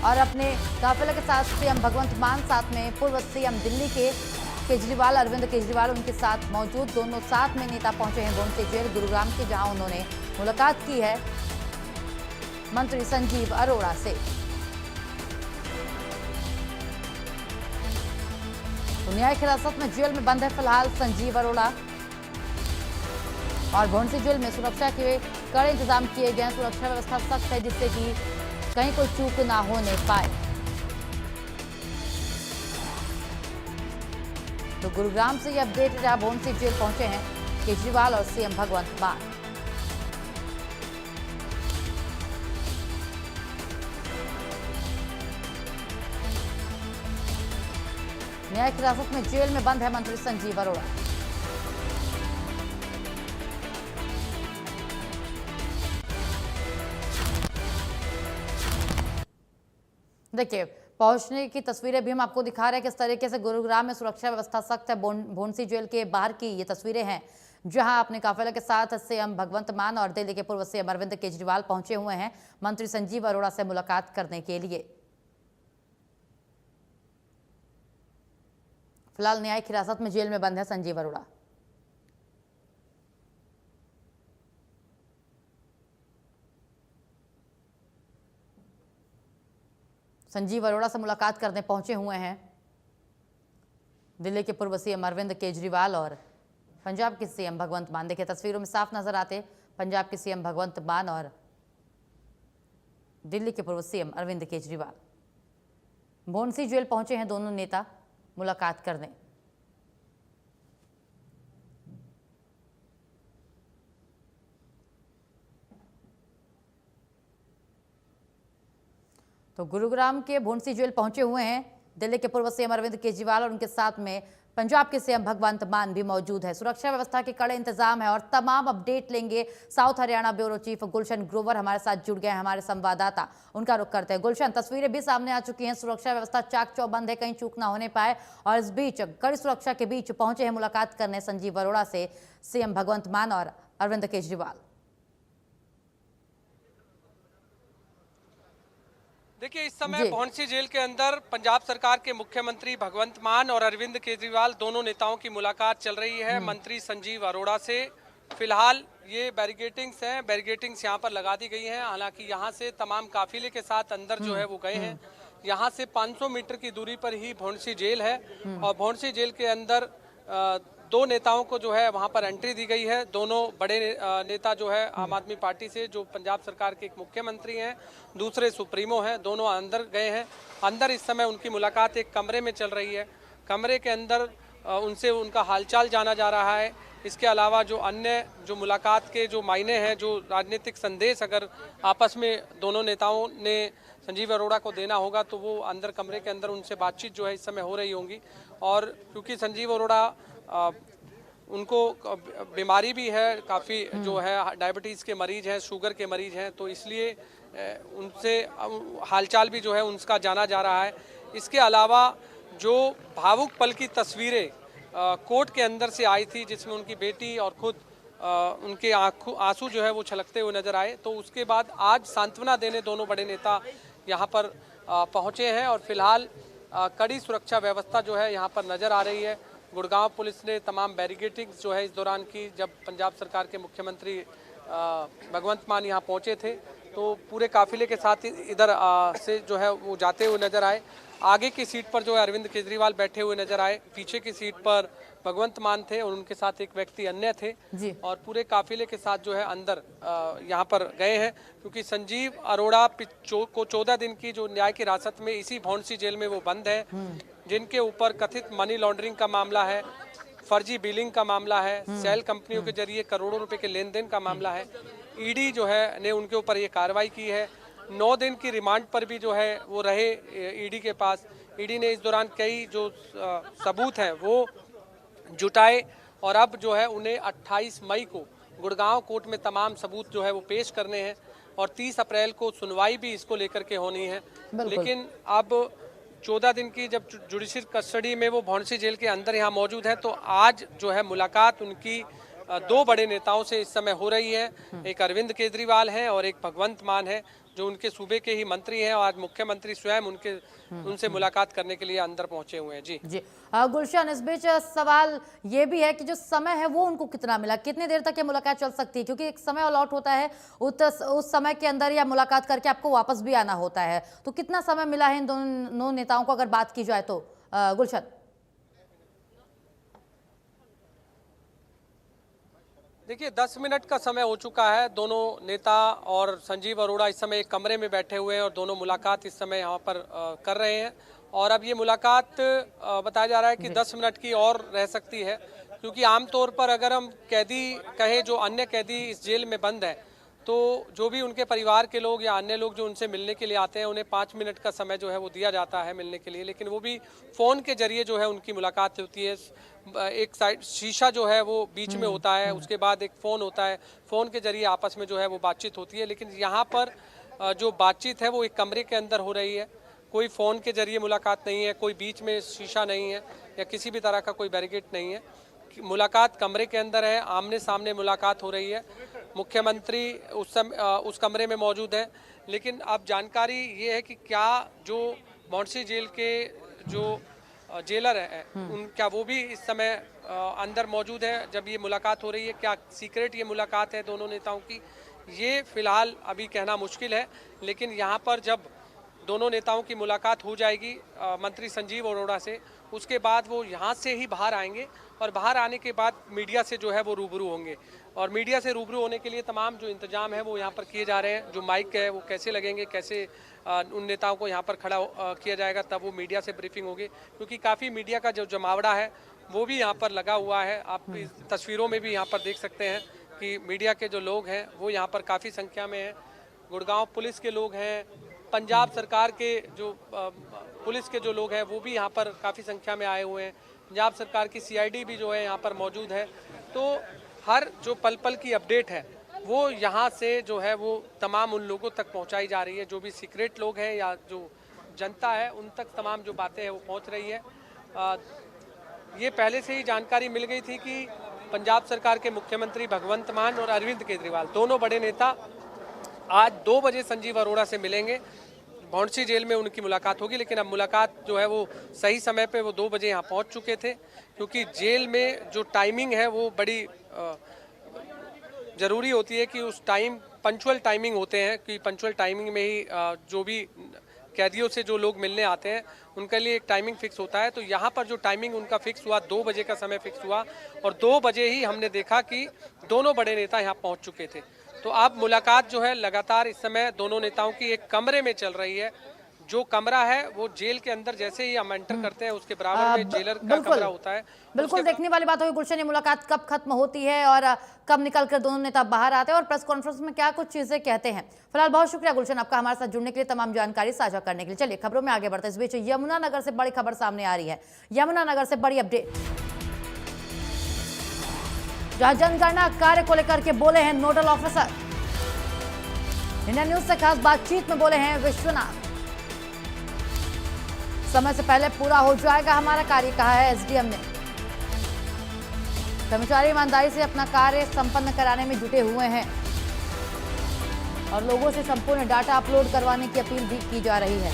और अपने काफिले के साथ सीएम भगवंत मान, साथ में पूर्व सीएम दिल्ली के केजरीवाल, अरविंद केजरीवाल उनके साथ मौजूद। दोनों साथ में नेता पहुंचे हैं भोंडसी जेल गुरुग्राम की, जहां उन्होंने मुलाकात की है मंत्री संजीव अरोड़ा से। तो न्यायिक हिरासत में जेल में बंद है फिलहाल संजीव अरोड़ा और भोंडसी जेल में सुरक्षा के कड़े इंतजाम किए गए हैं। सुरक्षा व्यवस्था सख्त है जिससे कि कहीं कोई चूक ना होने पाए। तो गुरुग्राम से ये अपडेट है, जहां भोंडसी जेल पहुंचे हैं केजरीवाल और सीएम भगवंत मान। न्यायिक हिरासत में जेल में बंद है मंत्री संजीव अरोड़ा। देखिए, पहुंचने की तस्वीरें भी हम आपको दिखा रहे हैं किस तरीके से गुरुग्राम में सुरक्षा व्यवस्था सख्त है। भोंडसी जेल के बाहर की ये तस्वीरें हैं, जहां अपने काफिले के साथ सीएम भगवंत मान और दिल्ली के पूर्व सीएम अरविंद केजरीवाल पहुंचे हुए हैं मंत्री संजीव अरोड़ा से मुलाकात करने के लिए। फिलहाल न्यायिक हिरासत में जेल में बंद है संजीव अरोड़ा। संजीव अरोड़ा से मुलाकात करने पहुंचे हुए हैं दिल्ली के पूर्व सीएम अरविंद केजरीवाल और पंजाब के सीएम भगवंत मान। देखिए, तस्वीरों में साफ नजर आते पंजाब के सीएम भगवंत मान और दिल्ली के पूर्व सीएम अरविंद केजरीवाल। भोंडसी जेल पहुंचे हैं दोनों नेता मुलाकात करने। तो गुरुग्राम के भोंडसी जेल पहुंचे हुए हैं दिल्ली के पूर्व सीएम अरविंद केजरीवाल और उनके साथ में पंजाब के सीएम भगवंत मान भी मौजूद है। सुरक्षा व्यवस्था के कड़े इंतजाम है और तमाम अपडेट लेंगे south Haryana bureau chief Gulshan Grover हमारे साथ जुड़ गए हैं, हमारे संवाददाता। उनका रुख करते हैं। गुलशन, तस्वीरें भी सामने आ चुकी हैं। सुरक्षा व्यवस्था चाक चौबंद है, कहीं चूक ना होने पाए, और इस बीच कड़ी सुरक्षा के बीच पहुंचे हैं मुलाकात करने संजीव अरोड़ा से सीएम भगवंत मान और अरविंद केजरीवाल। देखिए, इस समय भोंडसी जेल के अंदर पंजाब सरकार के मुख्यमंत्री भगवंत मान और अरविंद केजरीवाल दोनों नेताओं की मुलाकात चल रही है मंत्री संजीव अरोड़ा से। फिलहाल ये बैरिकेटिंग्स हैं, बैरिकेटिंग्स यहाँ पर लगा दी गई हैं। हालांकि यहाँ से तमाम काफिले के साथ अंदर जो है वो गए हैं। यहाँ से 500 मीटर की दूरी पर ही भोंडसी जेल है और भोंडसी जेल के अंदर दो नेताओं को जो है वहां पर एंट्री दी गई है। दोनों बड़े नेता जो है आम आदमी पार्टी से, जो पंजाब सरकार के एक मुख्यमंत्री हैं, दूसरे सुप्रीमो हैं, दोनों अंदर गए हैं। अंदर इस समय उनकी मुलाकात एक कमरे में चल रही है। कमरे के अंदर उनसे उनका हालचाल जाना जा रहा है। इसके अलावा जो अन्य जो मुलाकात के जो मायने हैं, जो राजनीतिक संदेश अगर आपस में दोनों नेताओं ने संजीव अरोड़ा को देना होगा तो वो अंदर कमरे के अंदर उनसे बातचीत जो है इस समय हो रही होंगी। और क्योंकि संजीव अरोड़ा उनको बीमारी भी है, काफ़ी जो है डायबिटीज़ के मरीज हैं, शुगर के मरीज हैं, तो इसलिए उनसे हालचाल भी जो है उनका जाना जा रहा है। इसके अलावा जो भावुक पल की तस्वीरें कोर्ट के अंदर से आई थी, जिसमें उनकी बेटी और खुद उनके आंसू जो है वो छलकते हुए नजर आए, तो उसके बाद आज सांत्वना देने दोनों बड़े नेता यहाँ पर पहुँचे हैं और फिलहाल कड़ी सुरक्षा व्यवस्था जो है यहाँ पर नज़र आ रही है। गुड़गांव पुलिस ने तमाम बैरिकेटिंग्स जो है इस दौरान की, जब पंजाब सरकार के मुख्यमंत्री भगवंत मान यहाँ पहुँचे थे तो पूरे काफिले के साथ इधर से जो है वो जाते हुए नजर आए। आगे की सीट पर जो है अरविंद केजरीवाल बैठे हुए नजर आए, पीछे की सीट पर भगवंत मान थे और उनके साथ एक व्यक्ति अन्य थे और पूरे काफिले के साथ जो है अंदर यहाँ पर गए हैं, क्योंकि संजीव अरोड़ा को 14 दिन की जो न्यायिक हिरासत में इसी भोंडसी जेल में वो बंद है, जिनके ऊपर कथित मनी लॉन्ड्रिंग का मामला है, फर्जी बिलिंग का मामला है, सेल कंपनियों के जरिए करोड़ों रुपए के लेन देन का मामला है। ईडी जो है ने उनके ऊपर ये कार्रवाई की है। 9 दिन की रिमांड पर भी जो है वो रहे ईडी के पास। ईडी ने इस दौरान कई जो सबूत हैं वो जुटाए और अब जो है उन्हें 28 मई को गुड़गांव कोर्ट में तमाम सबूत जो है वो पेश करने हैं और 30 अप्रैल को सुनवाई भी इसको लेकर के होनी है। लेकिन अब 14 दिन की जब जुडिशियल कस्टडी में वो भोंडसी जेल के अंदर यहाँ मौजूद है, तो आज जो है मुलाकात उनकी दो बड़े नेताओं से इस समय हो रही है। एक अरविंद केजरीवाल है और एक भगवंत मान है। जो उनके सूबे के ही मंत्री हैं, और आज मुख्यमंत्री स्वयं उनसे मुलाकात करने के लिए अंदर पहुंचे हुए हैं। जी जी गुलशन, इस बीच सवाल ये भी है कि जो समय है वो उनको कितना मिला, कितनी देर तक ये मुलाकात चल सकती है, क्योंकि एक समय अलॉट होता है, उस समय के अंदर या मुलाकात करके आपको वापस भी आना होता है, तो कितना समय मिला है इन दोनों नेताओं को अगर बात की जाए तो गुलशन? देखिए 10 मिनट का समय हो चुका है। दोनों नेता और संजीव अरोड़ा इस समय एक कमरे में बैठे हुए हैं और दोनों मुलाकात इस समय यहाँ पर कर रहे हैं। और अब ये मुलाकात बताया जा रहा है कि 10 मिनट की और रह सकती है, क्योंकि आमतौर पर अगर हम कैदी कहें जो अन्य कैदी इस जेल में बंद है, तो जो भी उनके परिवार के लोग या अन्य लोग जो उनसे मिलने के लिए आते हैं उन्हें 5 मिनट का समय जो है वो दिया जाता है मिलने के लिए, लेकिन वो भी फ़ोन के जरिए जो है उनकी मुलाकात होती है। एक साइड शीशा जो है वो बीच में होता है, उसके बाद एक फ़ोन होता है, फ़ोन के जरिए आपस में जो है वो बातचीत होती है। लेकिन यहाँ पर जो बातचीत है वो एक कमरे के अंदर हो रही है, कोई फ़ोन के जरिए मुलाकात नहीं है, कोई बीच में शीशा नहीं है या किसी भी तरह का कोई बैरिकेड नहीं है। मुलाकात कमरे के अंदर है, आमने सामने मुलाकात हो रही है। मुख्यमंत्री उस कमरे में मौजूद है, लेकिन अब जानकारी ये है कि क्या जो बॉन्डसी जेल के जो जेलर है क्या वो भी इस समय अंदर मौजूद है जब ये मुलाकात हो रही है? क्या सीक्रेट ये मुलाकात है दोनों नेताओं की, ये फिलहाल अभी कहना मुश्किल है। लेकिन यहाँ पर जब दोनों नेताओं की मुलाकात हो जाएगी मंत्री संजीव अरोड़ा से, उसके बाद वो यहाँ से ही बाहर आएंगे और बाहर आने के बाद मीडिया से जो है वो रूबरू होंगे। और मीडिया से रूबरू होने के लिए तमाम जो इंतजाम है वो यहाँ पर किए जा रहे हैं। जो माइक है वो कैसे लगेंगे, कैसे उन नेताओं को यहाँ पर खड़ा किया जाएगा, तब वो मीडिया से ब्रीफिंग होगी, क्योंकि काफ़ी मीडिया का जो जमावड़ा है वो भी यहाँ पर लगा हुआ है। आप इस तस्वीरों में भी यहाँ पर देख सकते हैं कि मीडिया के जो लोग हैं वो यहाँ पर काफ़ी संख्या में हैं। गुड़गांव पुलिस के लोग हैं, पंजाब सरकार के जो पुलिस के जो लोग हैं वो भी यहाँ पर काफ़ी संख्या में आए हुए हैं। पंजाब सरकार की CID भी जो है यहाँ पर मौजूद है। तो हर जो पल पल की अपडेट है वो यहाँ से जो है वो तमाम उन लोगों तक पहुँचाई जा रही है, जो भी सीक्रेट लोग हैं या जो जनता है उन तक तमाम जो बातें हैं वो पहुँच रही है। ये पहले से ही जानकारी मिल गई थी कि पंजाब सरकार के मुख्यमंत्री भगवंत मान और अरविंद केजरीवाल दोनों बड़े नेता आज 2 बजे संजीव अरोड़ा से मिलेंगे। बॉन्डसी जेल में उनकी मुलाकात होगी, लेकिन अब मुलाकात जो है वो सही समय पे वो 2 बजे यहाँ पहुँच चुके थे, क्योंकि जेल में जो टाइमिंग है वो बड़ी ज़रूरी होती है कि उस टाइम पंचुअल टाइमिंग होते हैं कि पंचुअल टाइमिंग में ही जो भी कैदियों से जो लोग मिलने आते हैं उनके लिए एक टाइमिंग फिक्स होता है। तो यहाँ पर जो टाइमिंग उनका फिक्स हुआ 2 बजे का समय फिक्स हुआ और 2 बजे ही हमने देखा कि दोनों बड़े नेता यहाँ पहुँच चुके थे। तो अब मुलाकात जो है लगातार इस समय दोनों नेताओं की एक कमरे में चल रही है। जो कमरा है वो जेल के अंदर जैसे ही हम एंटर करते हैं उसके बराबर में जेलर का कमरा होता है। बिल्कुल देखने वाली बात होगी गुलशन, ये मुलाकात कब खत्म होती है और कब निकलकर दोनों नेता बाहर आते हैं और प्रेस कॉन्फ्रेंस में क्या कुछ चीजें कहते हैं। फिलहाल बहुत शुक्रिया गुलशन आपका हमारे साथ जुड़ने के लिए, तमाम जानकारी साझा करने के लिए। चलिए खबरों में आगे बढ़ते हैं। इस बीच यमुनानगर से बड़ी खबर सामने आ रही है। यमुनानगर से बड़ी अपडेट, जहां जनगणना कार्य को लेकर के बोले हैं नोडल ऑफिसर। इंडिया न्यूज से खास बातचीत में बोले हैं विश्वनाथ। समय से पहले पूरा हो जाएगा हमारा कार्य, कहा है SDM ने। कर्मचारी ईमानदारी से अपना कार्य संपन्न कराने में जुटे हुए हैं और लोगों से संपूर्ण डाटा अपलोड करवाने की अपील भी की जा रही है।